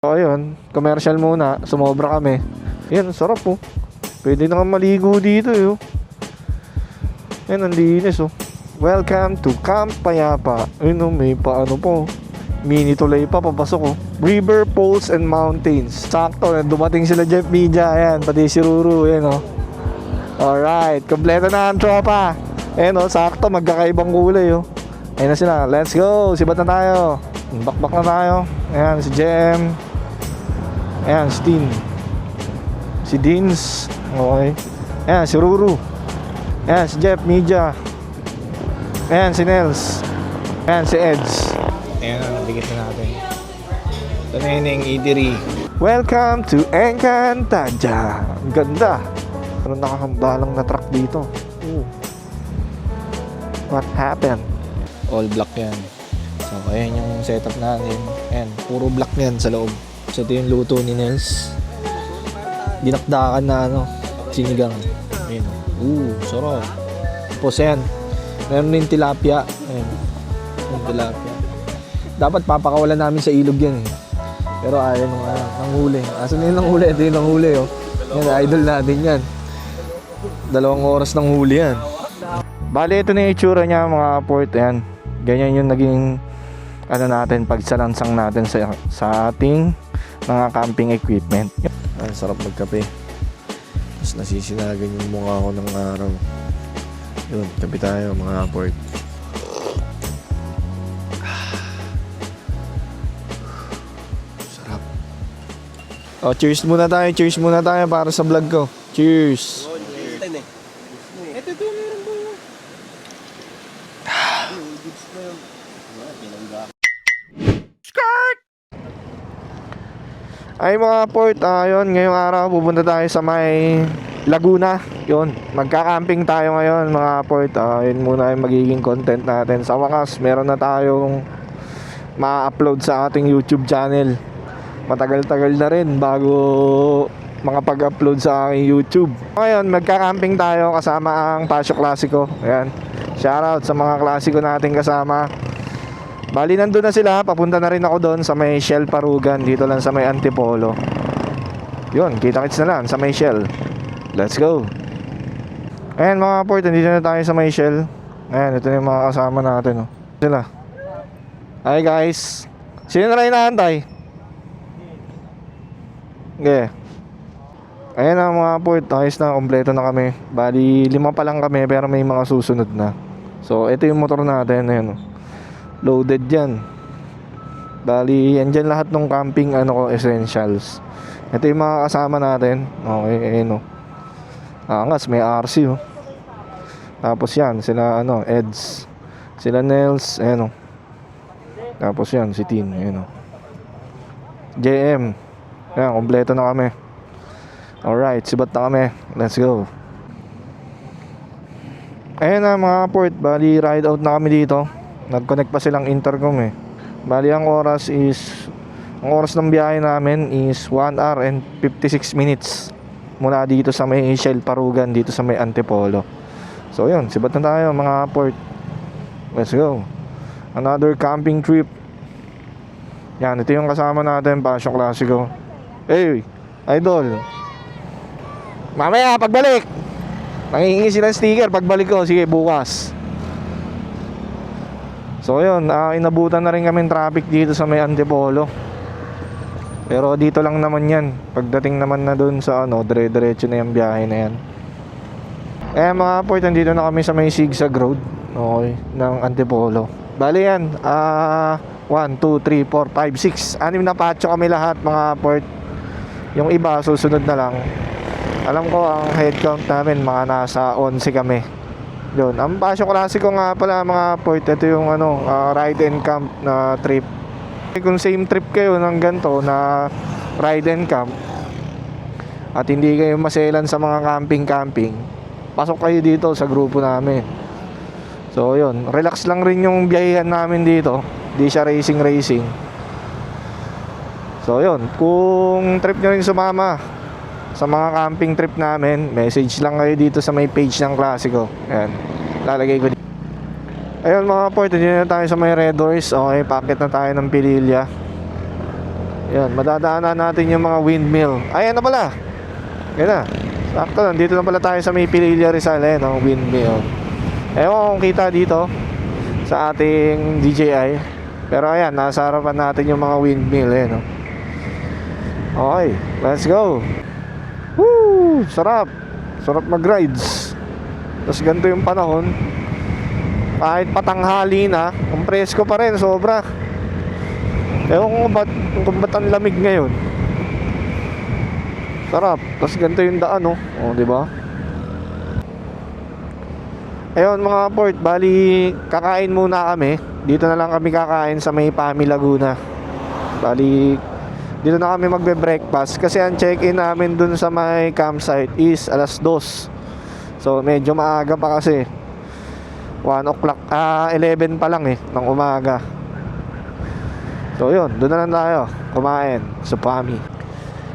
So ayun, commercial muna, sumobra kami. Yan, sarap oh. Pwede na kang maligo dito eh oh. Yan, ang linis oh. Welcome to Camp Payapa. Ayun oh, may paano po, mini tulay pa papasok oh. River, Falls and Mountains. Sakto, dumating sila Jeff Media. Ayan, pati si Ruru. Ayan oh. Alright, kompleto na ang tropa. Ayan oh, sakto, magkakaibang kulay oh. Ayan na sila, let's go. Sibat na tayo. Bakbak na tayo. Ayan, si Jem. Ayan, si Tin. Si Dins. Okay. Ayan, si Ruru. Ayan, si Jeff Media. Ayan, si Nels. Ayan, si Eds. Ayan, nabigit na natin. Ito na yun yung eatery. Welcome to Encantadia. Ang ganda. Ano nakakambalang na truck dito? Ooh. What happened? All black yan. So, ayan yung setup natin. Ayan, puro black yan sa loob. So, ito yung luto ni Nels. Dinakdakan na ano, sinigang. Ayan. Sarap. Tapos ayan, meron din tilapia. Ayan, yung tilapia. Dapat papakawalan namin sa ilog yan eh. Pero ayaw nung nanghuli. Asan na yung nanghuli? Ito yung nanghuli oh. Yan, idol natin yan. 2 oras nang huli yan. Bali, ito na yung itsura niya mga port. Ayan, ganyan yung naging ano natin, pagsalansang natin sa ating mga camping equipment. Ang sarap magkape. Tapos nasisinagan yung mukha ko ng araw. Yun, kape tayo mga port. Sarap. Oh, cheers muna tayo. Cheers muna tayo para sa vlog ko. Cheers. Ito meron ba yun? Ay mga port, ayun, ngayong araw pupunta tayo sa may Laguna. Yun, magka-camping tayo ngayon mga port. Yun muna yung magiging content natin. Sa wakas, meron na tayong ma-upload sa ating YouTube channel. Matagal-tagal na rin bago mga pag-upload sa aking YouTube. Ngayon, magka-camping tayo kasama ang Pasio Classico. Ayan, shoutout sa mga klasiko nating kasama. Bali, nandun na sila. Papunta na rin ako doon sa may Shell Parugan. Dito lang sa may Antipolo. Yun, kita-kits na lang sa may Shell. Let's go. Ayan mga port, nandito na tayo sa may Shell. Ayan, ito na yung mga kasama natin oh. Sila. Hi guys. Sino na rin inaantay? Okay. Ayan na mga port, ayos na, kompleto na kami. Bali, 5 pa lang kami pero may mga susunod na. So, ito yung motor natin. Ayan oh, loaded yan. Bali, andyan lahat ng camping essentials. Ito yung mga kasama natin. Okay, ayun oh. Angas, may RC oh. Tapos yan, sila Eds. Sila Nels, ayun oh. Tapos yan, si Tin, ayun oh. JM. Ayan, kompleto na kami. Alright, sibat na kami. Let's go. Ayun na mga port, bali ride out na kami dito. Nag-connect pa silang intercom eh. Bali ang oras ng biyahe namin is 1 hour and 56 minutes mula dito sa may Shell Parugan, dito sa may Antipolo. So yun, sibat na tayo mga port. Let's go. Another camping trip. Yan, ito yung kasama natin, Pasio Classico. Hey, idol. Mamaya pagbalik, nangihingi sila sticker pagbalik ko. Sige, bukas. So yun, inabutan na rin kami traffic dito sa may Antipolo. Pero dito lang naman yan. Pagdating naman na dun sa dire-diretso na yung biyahe na yan. Mga port, dito na kami sa may Zigzag Road. Okay, ng Antipolo. Bali yan, 1, 2, 3, 4, 5, 6 6 na patcho kami lahat mga port. Yung iba susunod na lang. Alam ko ang head count namin mga nasa 11 kami. Yun, ang Pasio Classico nga pala mga port, ito yung ride and camp na trip. Kung same trip kayo ng ganito na ride and camp at hindi kayo maselan sa mga camping, pasok kayo dito sa grupo namin. So yun, relax lang rin yung biyahehan namin dito. Di siya racing. So yun, kung trip nyo rin sumama sa mga camping trip namin, message lang kayo dito sa may page ng Classico. Ayan, lalagay ko dito. Ayun mga port, hindi na tayo sa may Red Doors. Okay, packet na tayo ng Pililya. Yan, madadaanan natin yung mga windmill. Ayan na pala. Yan na. Sakto, nandito na pala tayo sa may Pililla Rizal, no? Windmill. Ewan kung kita dito sa ating DJI. Pero ayan, nasa harapan natin yung mga windmill, no? Okay, let's go. Woo! Sarap. Sarap mag-rides. Tapos ganito yung panahon. Kahit patanghali na, ang presko pa rin, sobra. Ewan kung ba't ang lamig ngayon. Sarap. Tapos ganito yung daan, no? O, diba? Ayun mga port, bali kakain muna kami. Dito na lang kami kakain sa may Pami, Laguna. Bali dito na kami magbe-breakfast kasi ang check-in namin dun sa may campsite is alas 2. So medyo maaga pa kasi 1 o'clock, 11 pa lang ng umaga. So yun, doon na lang tayo kumain sa Pami.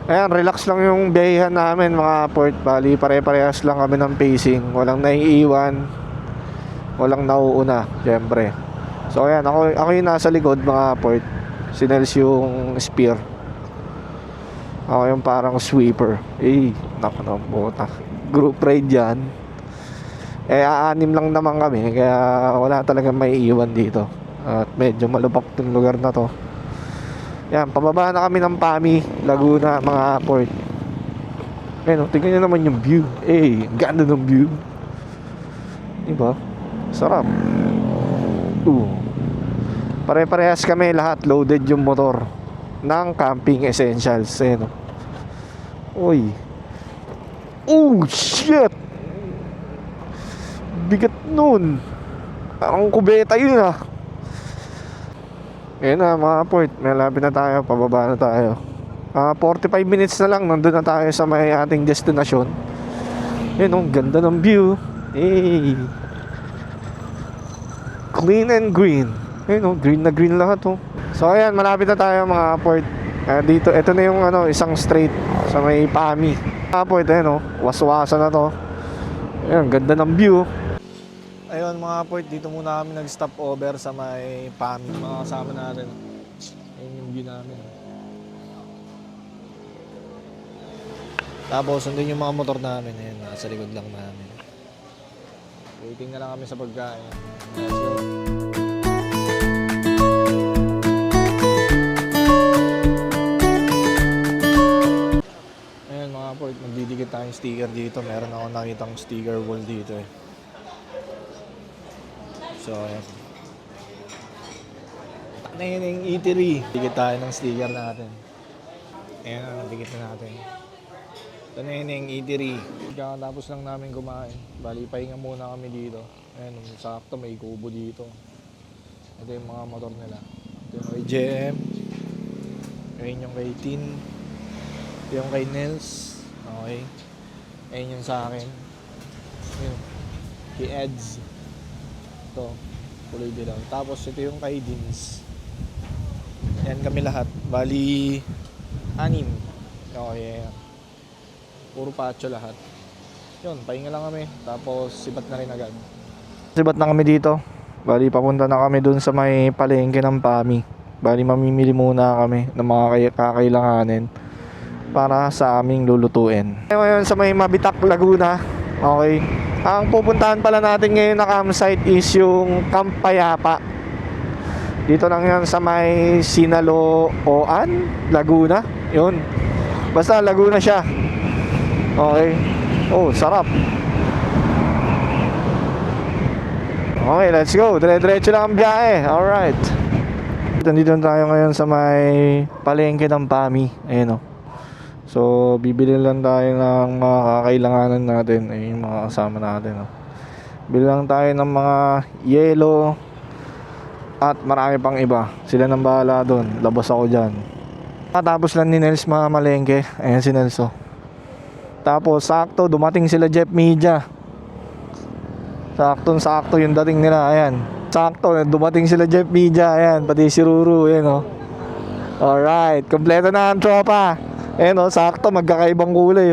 Ayan, relax lang yung biyahehan namin mga port. Bali pare-parehas lang kami ng pacing. Walang naiiwan, walang nauuna, syempre. So ayan, ako yung nasa likod mga port. Si Nels yung spear. Ako yung parang sweeper. Naku na buta. Group ride yan. Aanim lang naman kami, kaya wala talagang may iwan dito. At medyo malubak yung lugar na to. Yan, pababa na kami ng Pami, Laguna mga port. Ayun, tingnan nyo naman yung view. Ganda ng view. Diba? Sarap. Pare-parehas kami lahat, loaded yung motor ng camping essentials. Ayun. Uy. Oh shit. Bigat nun. Parang kubeta yun Ayun na mga port, malapit na tayo, pababa na tayo. 45 minutes na lang, nandun na tayo sa may ating destinasyon. Ayun, ganda ng view. Clean and green. Ayun, green na green lahat So ayan, malapit na tayo mga port. Dito, ito na yung isang straight sa may Pami. Mga port, ayun waswasa na to. Ayun, ganda ng view. Ayun mga port, dito muna kami nag-stop over sa may Pami. Mga kasama natin. Ayun yung view namin. Tapos nandun yung mga motor namin. Ayun, nasa likod lang namin. Waiting na lang kami sa pagkain. Let's go. Ayun mga port, magdidikit tayong sticker dito. Meron ako nakitang sticker wall dito So, ayan. Ano yun yung eatery? Dikit tayo ng sticker natin. Ayan, dikit na natin. Ito na yun yung eatery. Kakatapos lang namin kumain. Bali, pahinga muna kami dito. Ayan, sakto may kubo dito. Ito yung mga motor nila. Ito yung kay JM. Ayan yung kay Tin. Ito yung kay Nels. Okay. Ayan yung sa akin. Ayan. Kay Eds. Ito. Kulay dilaw. Tapos ito yung kay Dins. Ayan kami lahat. Bali, 6. Okay, ayan. Puro pacho lahat. Yun, pahinga lang kami. Tapos sibat na rin agad. Sibat na kami dito. Bali, papunta na kami dun sa may palengke ng Pami. Bali, mamimili muna kami ng mga kakailanganin para sa aming lulutuin. Ngayon sa may Mabitak, Laguna. Okay. Ang pupuntahan pala natin ngayon na campsite is yung Camp Payapa. Dito lang yan sa may Sinaloan, Laguna. Yun. Basta Laguna siya. Okay. Oh, sarap. Okay, let's go. Dire-diretso lang ang biyahe. Alright. Nandito tayo ngayon sa may palengke ng Pami. Ayun So, bibili lang tayo ng mga kakailanganan natin. Ayun yung mga kasama natin Bili lang tayo ng mga yelo at marami pang iba. Sila nang bahala doon. Labas ako dyan. Tapos lang ni Nels mga malengke. Ayan si Nelso. Tapos sakto dumating sila Jeff Media. Sakto yung dating nila. Ayan. Sakto dumating sila Jeff Media. Ayan, pati si Ruru. Ayan Alright, kompleto na ang tropa. Ayan sakto magkakaibang kulay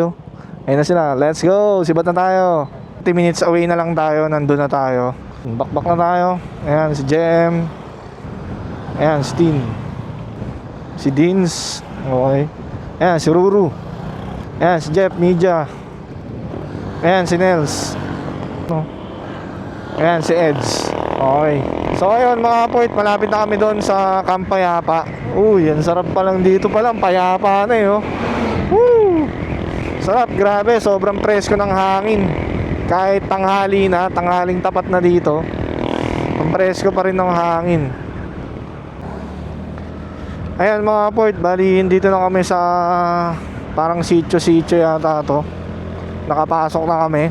Ayan na sila. Let's go. Sibat na tayo. 30 minutes away na lang tayo. Nandun na tayo. Bakbak na tayo. Ayan si Jem. Ayan si Tin. Si Dins. Okay. Ayan, si Ruru. Ayan, si Jeff Media. Ayan, si Nels. No. Ayan, si Eds. Okay. So ayun mga kapoy, malapit na kami doon sa Camp Payapa. Uy, ang sarap pa lang dito pa lang. Payapa na eh, oh. Woo! Sarap, grabe. Sobrang presko ng hangin. Kahit tanghali na, tanghaling tapat na dito, ang presko pa rin ng hangin. Ayan mga port, bali dito na kami sa parang sitio-sitio yata to. Nakapasok na kami.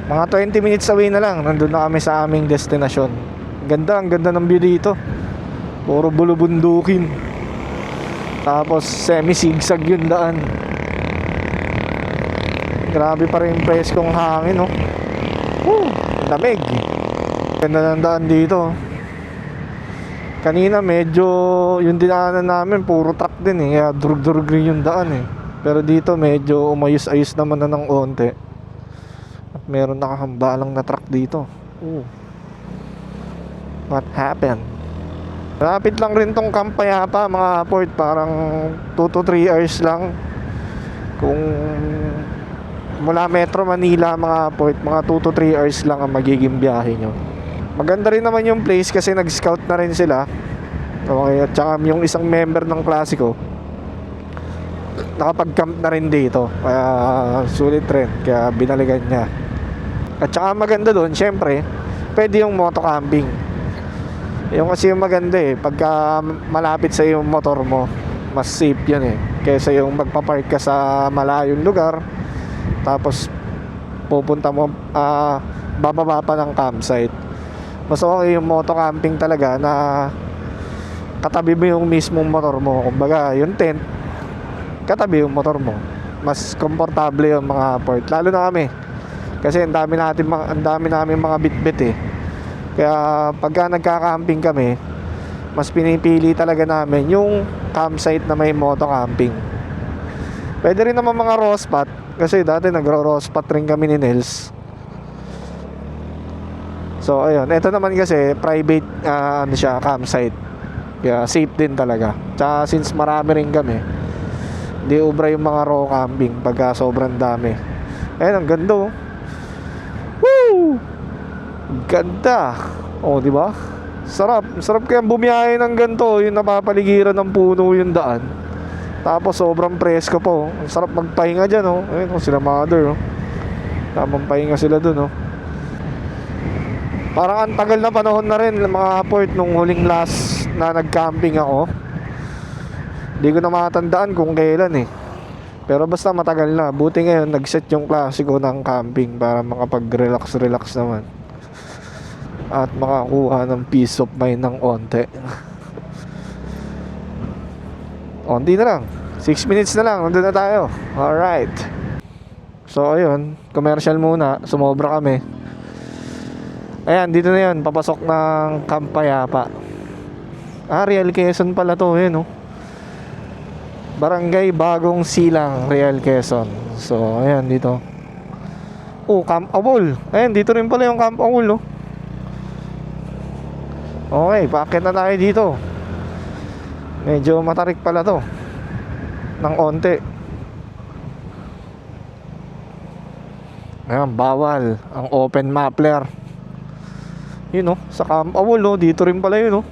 Mga 20 minutes away na lang, nandun na kami sa aming destinasyon. Ang ganda ng view dito. Puro bulubundukin. Tapos semi-sigsag yung daan. Grabe pa rin yung preskong hangin, no? Woo! Lamig. Ganda ng daan dito. Kanina medyo yung dinaanan namin puro truck din eh. Kaya durug-durug rin yung daan eh. Pero dito medyo umayos-ayos naman na ng onte. At meron nakahambalang na truck dito. Ooh. What happened? Malapit lang rin tong Camp Payapa mga port. Parang 2 to 3 hours lang. Kung mula Metro Manila mga port, mga 2 to 3 hours lang ang magiging biyahe nyo. Maganda rin naman yung place kasi nag-scout na rin sila. Okay, at saka yung isang member ng klase ko nakapag-camp na rin dito. Kaya sulit rin, kaya binalikan niya. At saka maganda doon, syempre pwede yung moto-camping. Yung kasi yung maganda eh, pagka malapit sa yung motor mo, mas safe yun eh, kaysa yung magpapark ka sa malayong lugar tapos pupunta mo, bababa pa ng campsite. Mas okay yung moto camping talaga na katabi mo yung mismong motor mo. Kumbaga yung tent, katabi yung motor mo. Mas komportable yung mga port. Lalo na kami, kasi ang dami namin mga bitbit eh. Kaya pagka nagka-camping kami, mas pinipili talaga namin yung campsite na may moto camping. Pwede rin naman mga raw spot, kasi dati nagro-raw spot rin kami ni Nels. So ayun, ito naman kasi private ano siya, campsite. Kaya safe din talaga. Tsaka since marami rin kami, di ubra yung mga raw camping pagka sobrang dami. Ayun, ang ganda oh. Woo! Ganda. Oh, di ba? Sarap kaya bumiyahe ng ganito, yung napapaligiran ng puno yung daan. Tapos sobrang presko po. Ang sarap magpahinga diyan oh. Ayun oh, sila mother oh. Tamang pahinga sila dun oh. Parang ang tagal na panahon na rin mga port nung huling last na nag-camping ako. Hindi ko na matandaan kung kailan eh. Pero basta matagal na. Buti ngayon nag-set yung klase ko ng camping para makapag-relax naman. At makakuha ng peace of mind ng onte. Onti na lang. 6 minutes na lang. Nandun na tayo. Alright. So ayun, commercial muna. Sumobra kami. Ayan, dito na yun. Papasok ng Camp Payapa. Real Quezon pala to. Ayan oh. Barangay Bagong Silang, Real Quezon. So, ayan dito. Oh, Camp Awol. Ayan, dito rin pala yung Camp Awol oh. Okay, paakyat na tayo dito. Medyo matarik pala to ng onte. Ayan, bawal ang open muffler. Yun oh, sa Camp Awol oh, dito rin pala yun oh.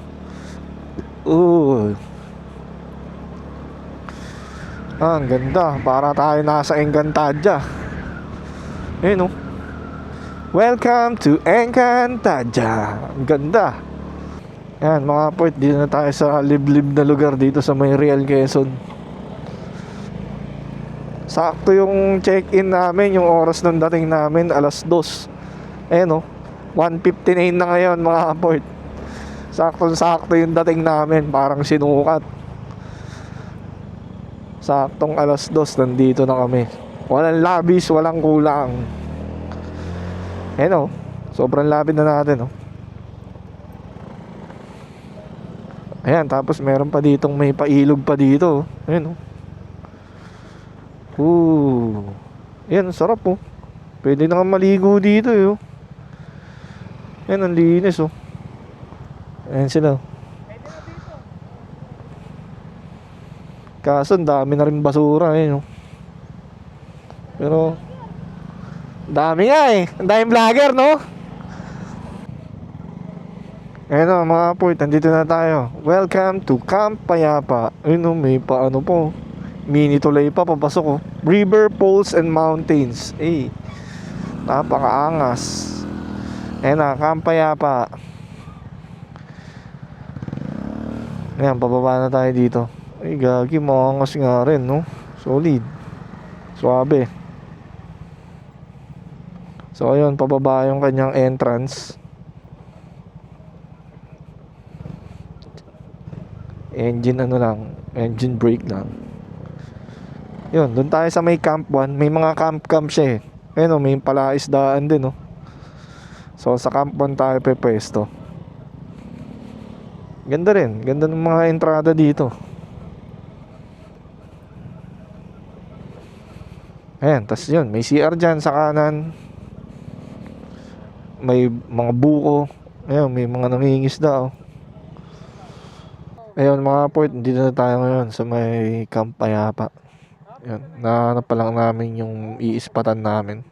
Ang ganda, para tayo nasa Encantadia. Yun oh. Welcome to Encantadia. Ang ganda. Yan mga port, dito na tayo sa liblib na lugar dito sa may Real Quezon. Sakto yung check-in namin, yung oras ng dating namin, 2:00. Ayan oh, 1:59 na ngayon mga port. Sakto yung dating namin, parang sinukat. Saktong 2:00, nandito na kami. Walang labis, walang kulang. Ayan oh, sobrang lapit na natin oh. Ayan, tapos meron pa ditong may pailog pa dito. Ayan oh. Ayan, sarap oh. Pwede na kang maligo dito eh oh. Ayan, ang linis oh. Ayan sila oh. Kaso ang dami na rin basura eh, no? Pero dami nga eh. Ang daming vlogger, no? Ayun o mga port, nandito na tayo. Welcome to Camp Payapa. Ayun o, may paano po. Mini tulay pa, papasok o. River, Falls, and Mountains. Eh, napakaangas. Ayun na, Camp Payapa. Ayan, pababa na tayo dito. Ay, gagi, maangas nga rin, no? Solid. Suabe. So, ayun, pababa yung kanyang entrance. Engine ano lang, engine brake lang. Yun, doon tayo sa may camp 1. May mga camp siya eh. Ayun o, may palaisdaan din oh. So sa camp 1 tayo pwesto. Ganda rin, ganda ng mga entrada dito. Ayan, tas yun, may CR dyan sa kanan. May mga buko. Ayun, may mga nangingisda oh. Ayun mga port, dito na tayo ngayon sa may Camp Payapa. Yun, nahanap pa lang namin yung iispatan namin.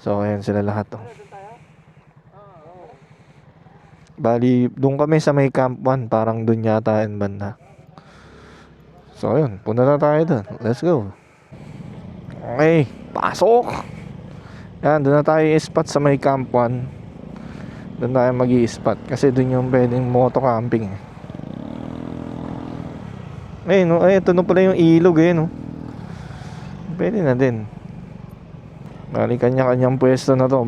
So ayan sila lahat oh. Bali, doon kami sa may Camp 1, parang doon yata yung banda. So ayun, punta na tayo doon. Let's go. Okay, pasok. Yan, doon na tayo i-spot sa may Camp 1. Doon tayo mag-i-spot kasi doon yung pwedeng moto camping eh. Ay no, ay ito na pala yung ilog eh no. Pwede na din. Bali kanya-kanyang pwesto na to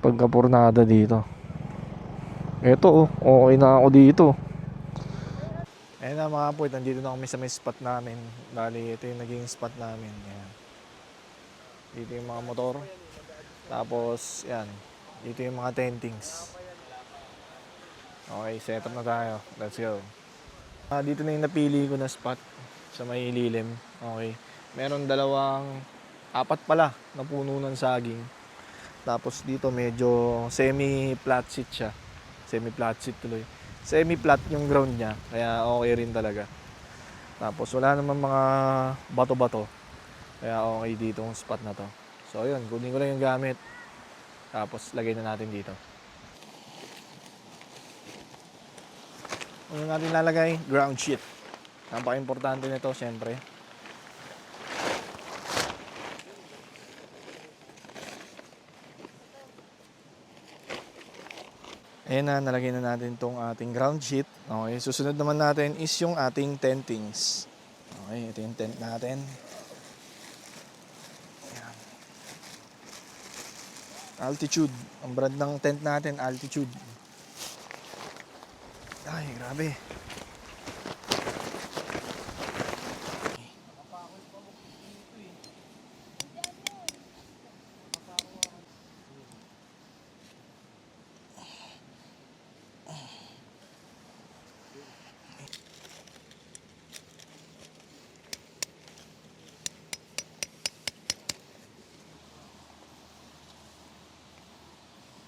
pagkapurnada dito. Eto oh, okay na ako dito. Ayun na mga point, nandito na kami sa may spot namin. Bali ito yung naging spot namin. Ayan. Dito yung mga motor. Tapos yan, dito yung mga tentings. Okay, set up na tayo. Let's go. Dito na yung napili ko na spot sa may lilim. Okay. Meron apat pala na puno ng saging. Tapos dito medyo semi-flat sheet siya. Semi-flat sheet tuloy. Semi-flat yung ground niya. Kaya okay rin talaga. Tapos wala naman mga bato-bato. Kaya okay dito yung spot na to. So yun, kunin ko lang yung gamit. Tapos lagay na natin dito. Ano natin lalagay? Ground sheet. Napaka-importante nito, syempre. Ayan na, nalagay na natin itong ating ground sheet. Okay, susunod naman natin is yung ating tentings. Okay, ito yung tent natin. Ayan. Altitude. Ang brand ng tent natin, Altitude. Ay, grabe.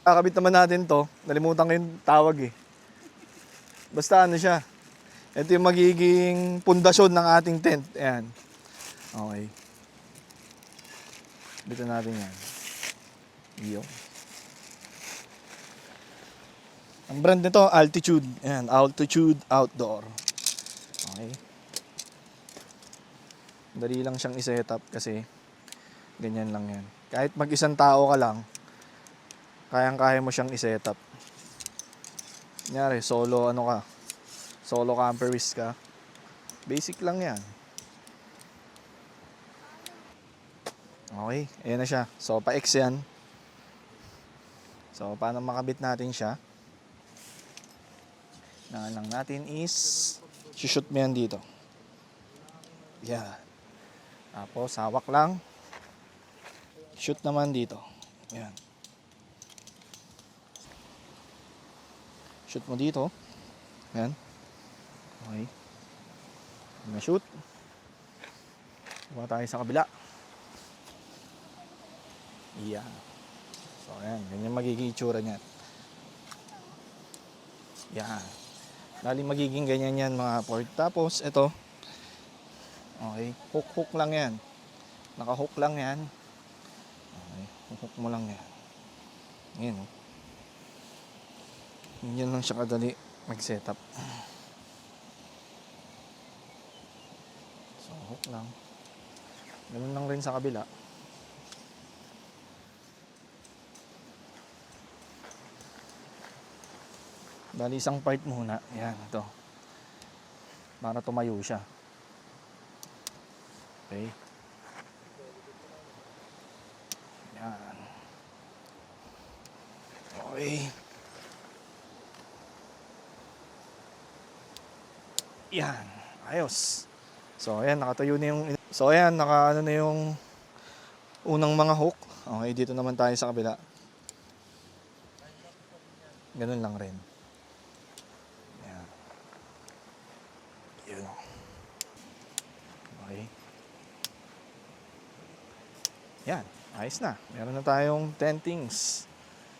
Kakabit naman natin to. Nalimutan ko yung tawag eh. Basta ano siya. Ito yung magiging pundasyon ng ating tent. Ayan. Okay. Dito natin yan. Iyo. Ang brand nito, Altitude. Ayan, Altitude Outdoor. Okay. Dali lang siyang i-set up kasi ganyan lang yan. Kahit mag-isang tao ka lang, kayang-kaya mo siyang i-set up. Kunyari, solo camperist ka. Basic lang yan. Okay, ayan na siya. So, pa-X yan. So, paano makabit natin siya? Nangan lang natin is shoot mo yan dito. Yan. Tapos, hawak lang. Shoot naman dito. Yan. Shoot mo dito. Yan. Okay. Na-shoot. Buka tayo sa kabila. Yan. So, ayan. Ganyan magiging itsura niyan. Yan. Bali magiging ganyan yan mga port. Tapos ito, okay, hook lang yan. Naka-hook lang yan. Okay, hook mo lang yan. Ayan, oh. Yan lang siya kadali mag-setup. So, hook lang. Ganun lang rin sa kabila. Bali isang part muna. Yan, ito. Para tumayo siya. Okay. Yan. Okay. Yan. Ayos. So, ayan, nakatayo na yung... So, ayan, naka-ano na yung unang mga hook. Okay, dito naman tayo sa kabila. Ganun lang rin. Yan. Yun. Okay. Yan. Ayos na. Meron na tayong 10 things.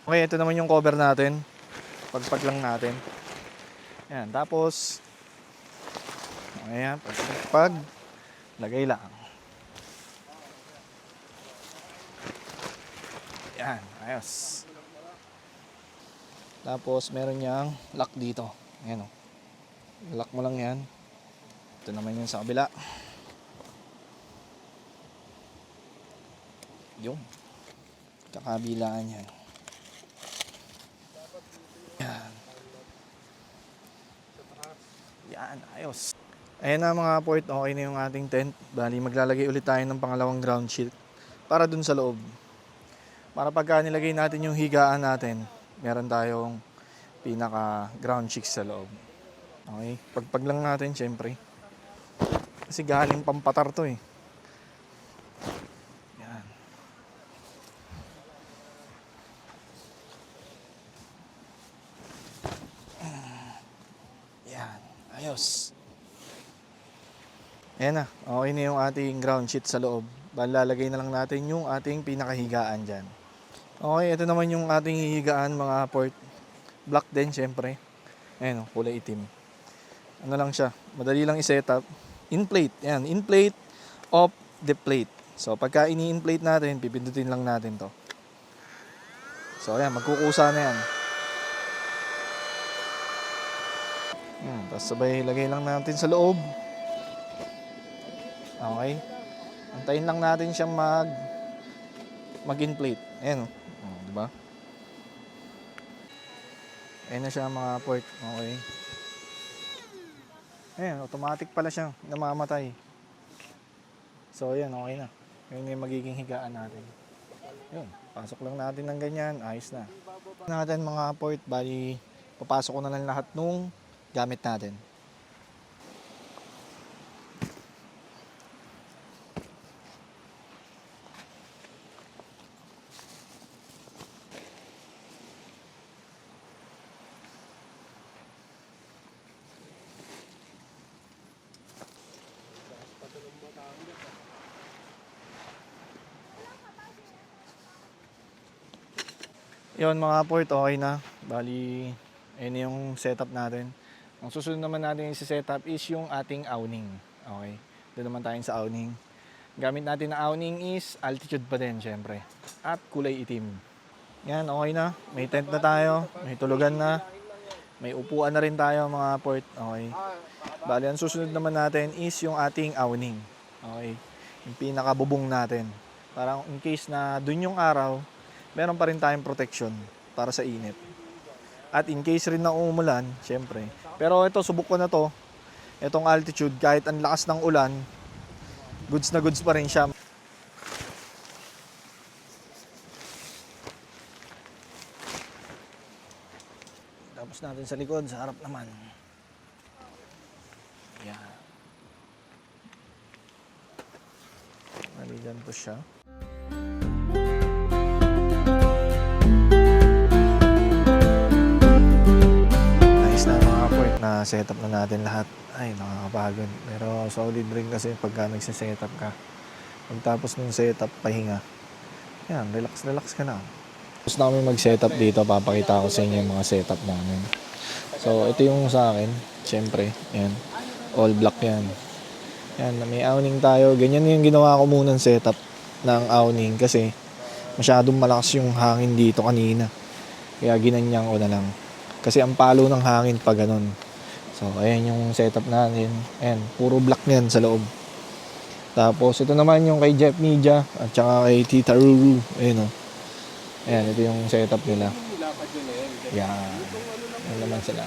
Okay, ito naman yung cover natin. Pagpag lang natin. Yan. Tapos, ayan, pag lagay lang. Yan, ayos. Tapos meron niyang lock dito. Ayan o. Lock mo lang yan. Ito naman yung sa kabila. Yung kakabilaan yan. Yan. Yan, ayos. Ayan na mga port, okay na yung ating tent. Bali, maglalagay ulit tayo ng pangalawang ground sheet para dun sa loob. Para pagka nilagay natin yung higaan natin, meron tayong pinaka ground sheet sa loob. Okay, pagpag lang natin syempre. Kasi galing pampatar to eh. Yan. Yan, ayos. Ayan na, okay na yung ating ground sheet sa loob. Lalagay na lang natin yung ating pinakahigaan dyan. Okay, ito naman yung ating hihigaan mga port. Black din syempre. Ayan o, kulay itim. Ano lang siya, madali lang i-setup. In-plate, ayan, in-plate, off the plate. So pagka ini-in-plate natin, pipindutin lang natin to. So ayan, magkukusa na yan. Tapos sabay lagay lang natin sa loob. Okay. Antayin lang natin siya mag-inflate. Ayan o. Oh, diba? Ayan na siya mga port. Okay. Ayan, automatic pala siya. Namamatay. So, ayan, okay na. Yun yung magiging higaan natin. Yun. Pasok lang natin ng ganyan. Ayos na. Natin mga port. Bali, papasok ko na lang lahat nung gamit natin. Yun mga port, okay na. Bali, ayun yung setup natin. Ang susunod naman natin yung setup is yung ating awning. Okay, doon naman tayo sa awning. Gamit natin na awning is altitude pa din syempre. At kulay itim. Yan, okay na. May tent na tayo. May tulugan na. May upuan na rin tayo mga port. Okay. Bali, ang susunod naman natin is yung ating awning. Okay. Yung pinakabubong natin. Para in case na dun yung araw, meron pa rin tayong protection para sa init. At in case rin na umulan, syempre. Pero ito, subok ko na to. Itong altitude, kahit ang lakas ng ulan, goods na goods pa rin siya. Tapos natin sa likod, sa harap naman. Yan. Naligan po siya. Na setup na natin lahat. Ay, nakakapagod. Pero solid rin kasi pagka nagsisetup ka. Pagtapos ng setup, pahinga. Yan, relax ka na. Tapos na kami mag-setup dito, papakita ko sa inyo yung mga setup namin. So So, ito yung sa akin. Siyempre, yan. All black yan. Yan, may awning tayo. Ganyan yung ginawa ko munang setup ng awning kasi masyadong malakas yung hangin dito kanina. Kaya ginanyan ko na lang. Kasi ang palo ng hangin pa ganun. So, ayan yung setup natin. Ayan, puro black yan sa loob. Tapos, ito naman yung kay Jeff Media at saka kay Tita Ruru. Ayan o. Ayan, ito yung setup nila. Yan. Ayan naman sila.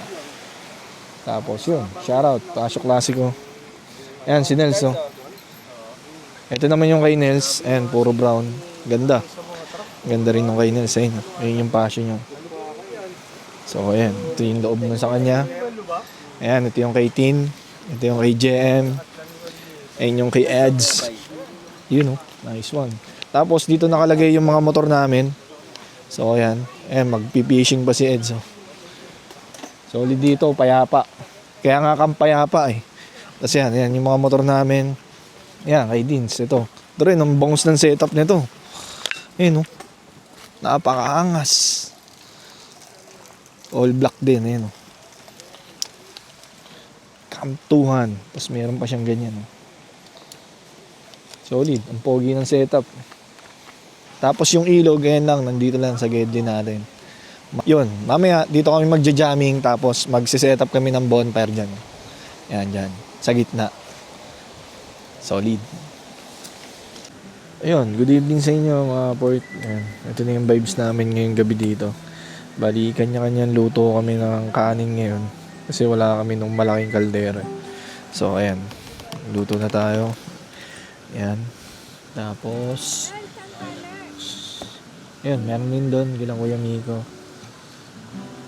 Tapos yun, shoutout, Pasyo Klasiko. Ayan, si Nels oh. Ito naman yung kay Nels. Ayan, puro brown. Ganda. Ganda rin yung kay Nels. Ayun yung Pasyo nyo. So, ayan. Ito yung loob na sa kanya. Ayan, ito yung kay Tin. Ito yung kay JM. Ayan yung kay Eds. Yun oh, nice one. Tapos dito nakalagay yung mga motor namin. So ayan, magpi-fishing pa si Eds oh. Solid dito, payapa. Kaya nga kang payapa eh. Kasi yan yung mga motor namin. Ayan, kay Dins, ito. Ito rin, ang bangus ng setup nito. Ayan oh. Napakaangas. All black din, ayan oh. Kamtuhan. Tapos meron pa siyang ganyan oh. Solid, ang pogi ng setup. Tapos yung ilog, ganyan lang, nandito lang sa gate din natin. Yun, mamaya dito kami magja-jamming tapos magsiset up kami ng bonfire dyan. Yan, dyan, sa gitna. Solid. Ayun, good evening sa inyo mga port. Ayan, ito na yung vibes namin ngayong gabi dito. Bali, kanya-kanyang luto kami ng kanin ngayon. Kasi wala kami nung malaking kaldera. So, ayan, luto na tayo. Yan. Tapos, ayun, meron din doon. Gilang Kuya Miko.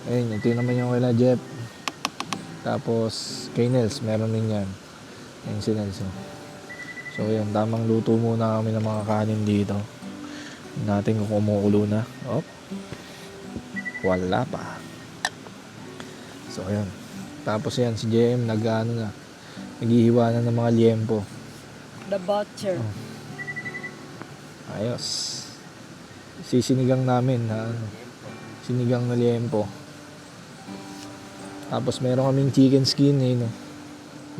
Ayun, ito naman yung kila Jeff. Tapos, kay Nels, meron din yan. Ayun si Nels. So, ayun, tamang luto muna kami ng mga kanin dito. Natin kung kumukulo na. Oh. Wala pa. So, ayun. Tapos yan, si JM, naghihiwa na ng mga liempo. The Butcher. Ayos. Sisinigang namin na sinigang na liempo. Tapos meron kaming chicken skin no.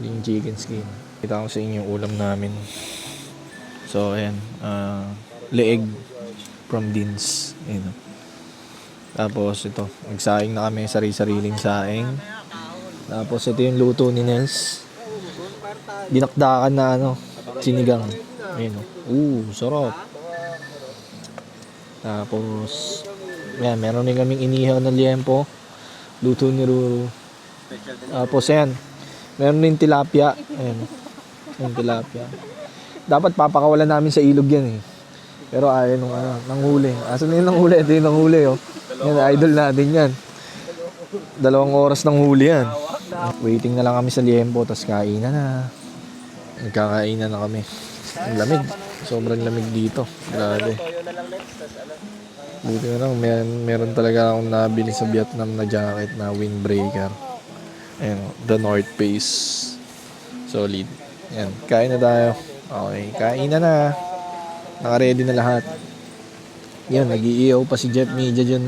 Yung chicken skin. Kita ko sa inyo yung ulam namin. So ayan, leeg from Dins. Ayun. Tapos ito, nagsaing na kami, sari-sariling saing. Tapos ito yung luto ni Nels. Dinakdakan na sinigang. Ayun. Sarap. Tapos, yan, meron din kaming inihaw na liempo. Luto ni Ruru. Tapos, yan, meron din tilapia. Ayan. Yung tilapia. Dapat papakawalan namin sa ilog yan eh. Pero ayaw nung nanghuli. Asan na yung nanghuli? Ito yung nanghuli oh. Yan, idol natin yan. 2 oras nang huli yan. Waiting na lang kami sa liempo, tapos kainan na. Nagkakainan na kami. Ang lamig. Sobrang lamig dito. Grabe. Buti na lang. Meron talaga akong nabili sa Vietnam na jacket na windbreaker. Ayan. The North Face. Solid. Ayan. Kain na tayo. Okay. Kain na. Naka-ready na lahat. Yan. Nag-iiyaw pa si Jeff Media dyan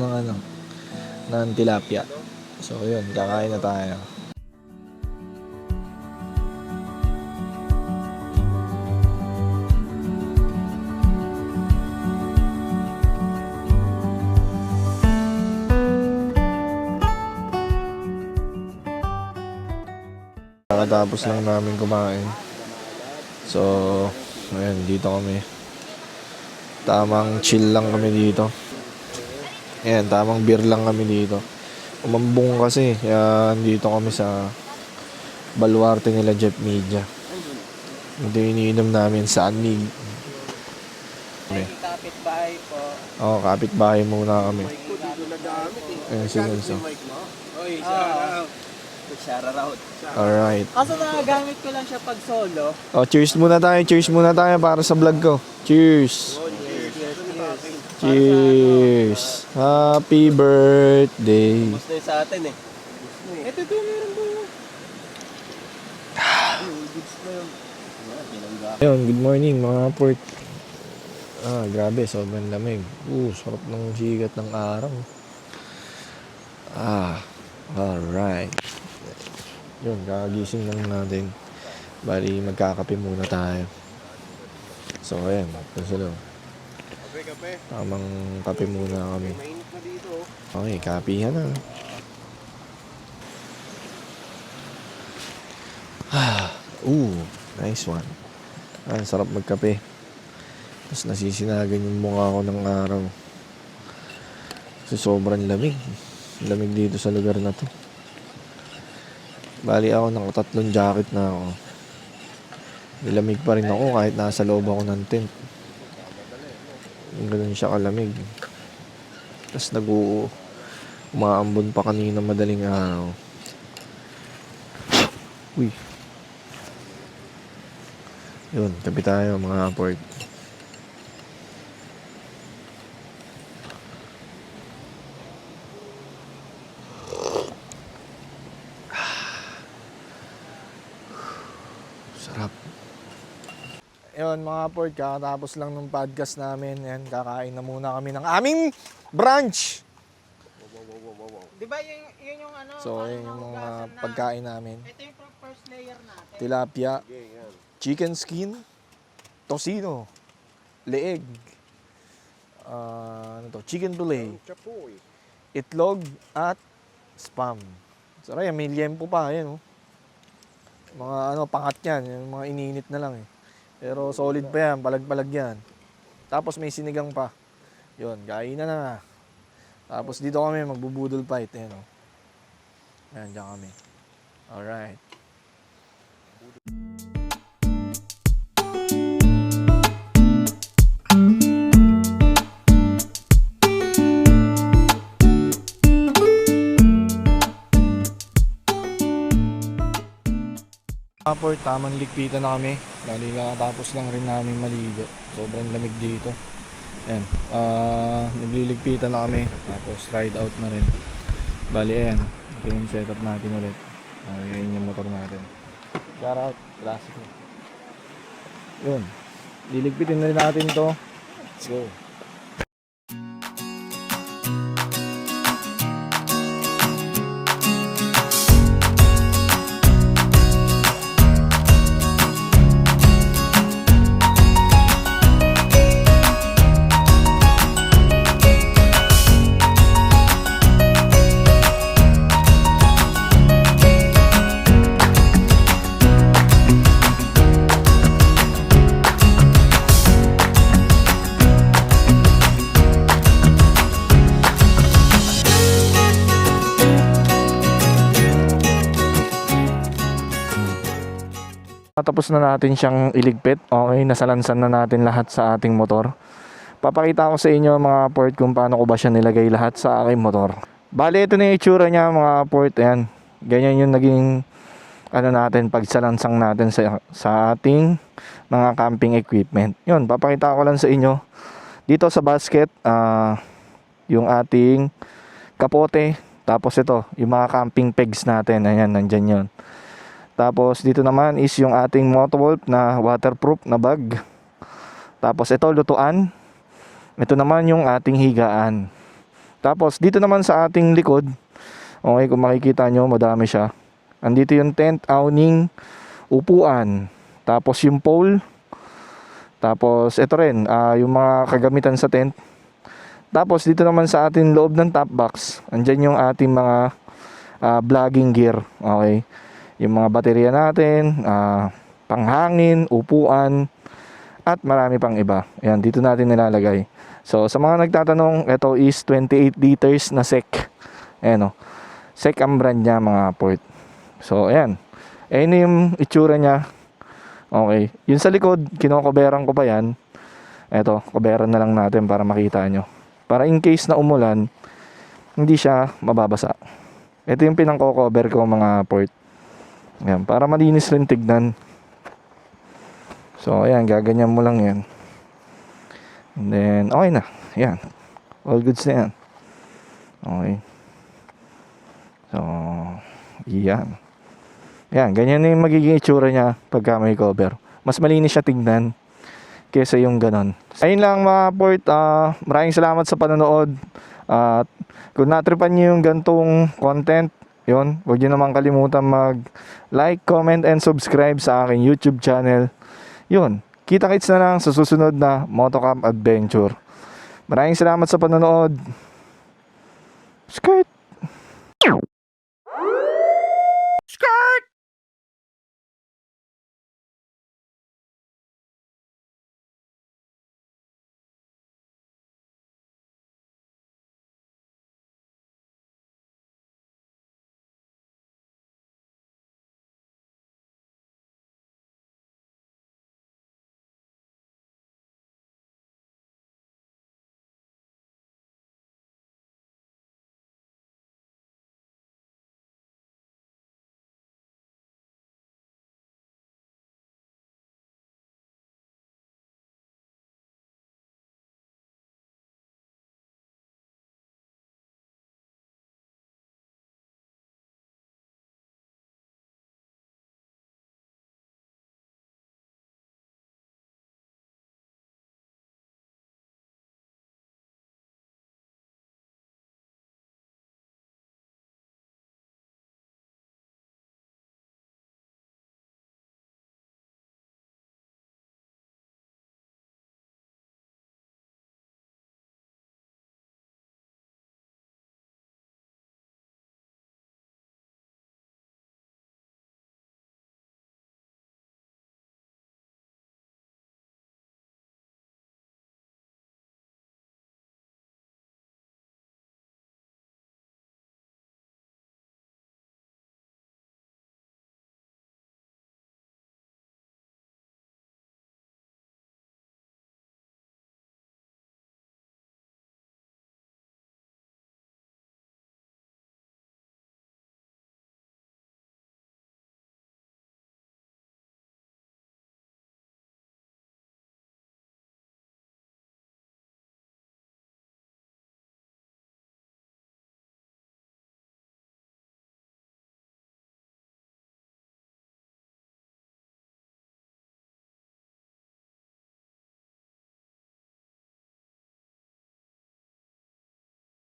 ng tilapia. So yun. Kakain na tayo. Nakatapos lang namin kumain. So, ayan, dito kami. Tamang chill lang kami dito. Ayan, tamang beer lang kami dito. Umambong kasi, kaya dito kami sa baluarte nila Jeff Media. Ito yung iniinom namin sa Anig. Kapit-bahay po. Oo, kapit-bahay muna kami. Ayan si Nelson. Alright. Kaso nagagamit ko lang siya pag solo. Cheers muna tayo. Cheers muna tayo para sa vlog ko. Cheers. Cheers. Happy birthday. Gusto yun sa atin eh. Ito meron po. Ayun, good morning mga port. Grabe, sobrang lamig. Sarap ng sigat ng araw. Alright. Yun, kakagising lang natin. Bali, magkakape muna tayo. So, ayan. Kasi Kape. tamang kape muna kami. Mainit na dito. Okay, kapihan na. Nice one. Sarap magkape. Tapos nasisinagan yung mukha ko ng araw. Kasi sobrang lamig. Lamig dito sa lugar na to. Bali ako, nakatatlong jacket na ako. Nilamig pa rin ako kahit nasa loob ako ng tent. Ganun siya kalamig. Tapos umaambon pa kanina madaling araw. Uy. Yun, tabi tayo mga port. Sarap. Yun mga port, kakatapos lang ng podcast namin. Yan, kakain na muna kami ng aming brunch. Di ba yun yung ano? So, yun yung mga pagkain namin. Ito yung first layer natin. Tilapia, chicken skin, tocino, leeg, chicken fillet, Chapoy. itlog, at spam. Saray, may liempo pa, yan oh. Mga pangat yan, yung mga ininit na lang eh. Pero solid pa yan, palag-palag yan. Tapos may sinigang pa. Yun, kain na. Tapos dito kami magbubudol fight, yan oh. Ayan, dyan kami. Alright. Port, tamang ligpitan na kami. Bali, tapos lang rin namin maligo. Sobrang lamig dito. Ayan, nagliligpitan na kami. Tapos ride out na rin. Bali, ayan. Ito yung setup natin ulit. Ayan yung motor natin. Shout out, classic. Yun. Liligpitin na rin natin ito. Let's go. Tapos na natin siyang iligpit. Okay, nasalansan na natin lahat sa ating motor. Papakita ko sa inyo mga port kung paano ko ba siya nilagay lahat sa aking motor. Bale, ito na yung itsura niya mga port. Ayan. Ganyan yung naging natin pagsalansang natin sa ating mga camping equipment. Yun, papakita ko lang sa inyo. Dito sa basket, yung ating kapote. Tapos ito, yung mga camping pegs natin. Ayan, nandyan yun. Tapos dito naman is yung ating Motowolf na waterproof na bag. Tapos ito lutuan. Ito naman yung ating higaan. Tapos dito naman sa ating likod, okay, kung makikita nyo, madami siya. Andito yung tent, awning, upuan. Tapos yung pole. Tapos ito rin, yung mga kagamitan sa tent. Tapos dito naman sa ating loob ng top box, andyan yung ating mga vlogging gear. Okay. Yung mga baterya natin, panghangin, upuan, at marami pang iba. Ayan, dito natin nilalagay. So, sa mga nagtatanong, ito is 28 liters na SEC. Ayan o. SEC ang brand niya mga port. So, ayan. Ayan yung itsura niya. Okay. Yung sa likod, kinokoberan ko pa yan. Ito, koberan na lang natin para makita nyo. Para in case na umulan, hindi siya mababasa. Ito yung pinangko-cover ko mga port. Ayan, para malinis rin tignan. So, ayan, gaganyan mo lang yan. And then, okay na. Ayan. All goods na yan. Okay. So, ayan. Ayan, ganyan na yung magiging itsura niya pagka may cover. Mas malinis siya tignan kesa yung ganon. Ayun lang mga port. Maraming salamat sa panonood. At kung natripan nyo yung gantong content, Yun, huwag nyo naman kalimutan mag-like, comment, and subscribe sa aking YouTube channel. Yun, kita-kits na lang sa susunod na Motocamp Adventure. Maraming salamat sa panonood. Skirt!